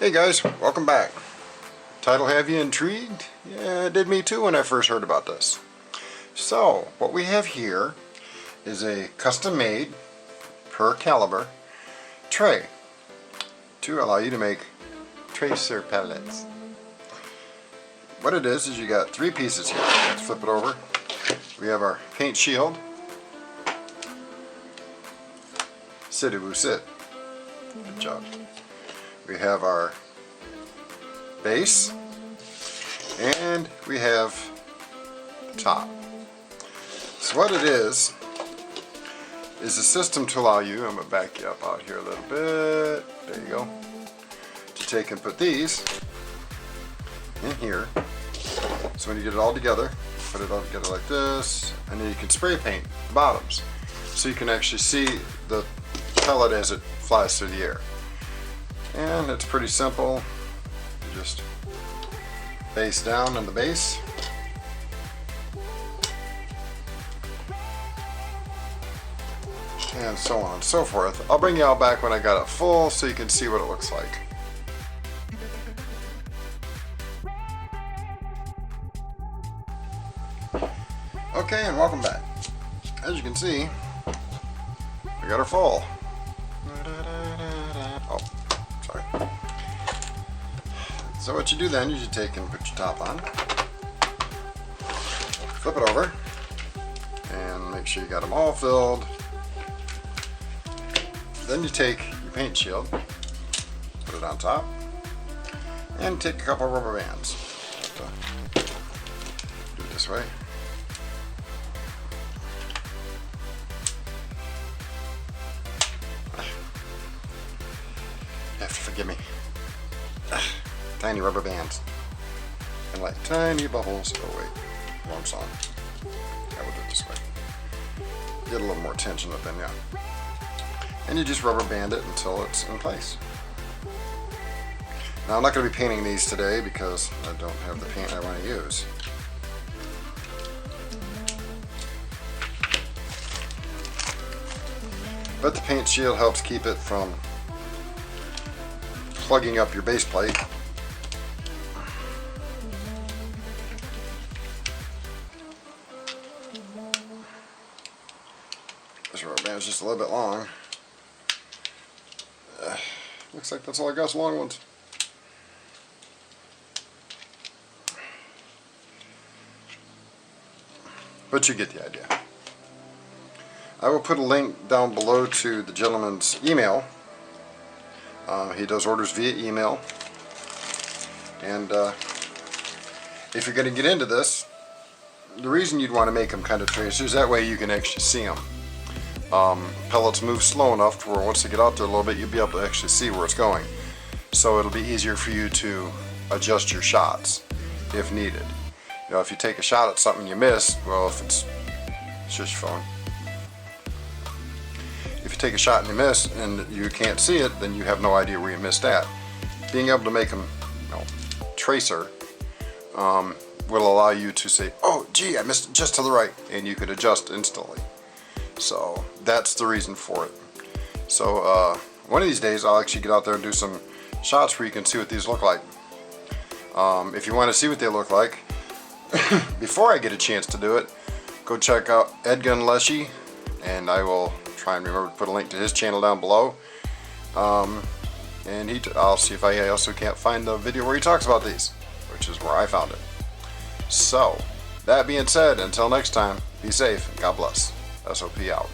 Hey guys, welcome back. Title have you intrigued? Yeah, it did me too when I first heard about this. So, what we have here is a custom-made, per caliber, tray to allow you to make tracer pellets. What it is you got three pieces here. Let's flip it over. We have our paint shield. Sit-a-boo sit. Good job. We have our base, and we have the top. So what it is a system to allow you, I'm going to back you up out here a little bit, there you go, to take and put these in here. So when you get it all together, put it all together like this, and then you can spray paint the bottoms. So you can actually see the pellet as it flies through the air. And it's pretty simple. You just base down on the base. And so on and so forth. I'll bring you all back when I got it full so you can see what it looks like. Okay, and welcome back. As you can see, we got her full. Oh, sorry. So what you do then is you take and put your top on, flip it over, and make sure you got them all filled. Then you take your paint shield, put it on top, and take a couple of rubber bands. Do it this way. You have to forgive me. Tiny rubber bands. And like tiny bubbles. Oh wait, wrong song. I will do it this way. Get a little more tension up in there. And you just rubber band it until it's in place. Now I'm not going to be painting these today because I don't have the paint I want to use. But the paint shield helps keep it from plugging up your base plate. This rubber band is just a little bit long. Looks like that's all I got, long ones. But you get the idea. I will put a link down below to the gentleman's email. He does orders via email. And if you're going to get into this, the reason you'd want to make them kind of tracers, that way you can actually see them. Pellets move slow enough to where once they get out there a little bit, you'll be able to actually see where it's going. So it'll be easier for you to adjust your shots if needed. You know, if you take a shot at something you miss, well, if it's just your phone. If you take a shot and you miss and you can't see it, then you have no idea where you missed at. Being able to make them, you know, tracer will allow you to say, oh gee, I missed it just to the right, and you could adjust instantly. So that's the reason for it. So one of these days I'll actually get out there and do some shots where you can see what these look like. If you want to see what they look like, before I get a chance to do it, go check out Ed Gun Leshy, and I will try and remember to put a link to his channel down below. And I'll see if I also can't find the video where he talks about these, which is where I found it. So, that being said, until next time, be safe and God bless. SOP out.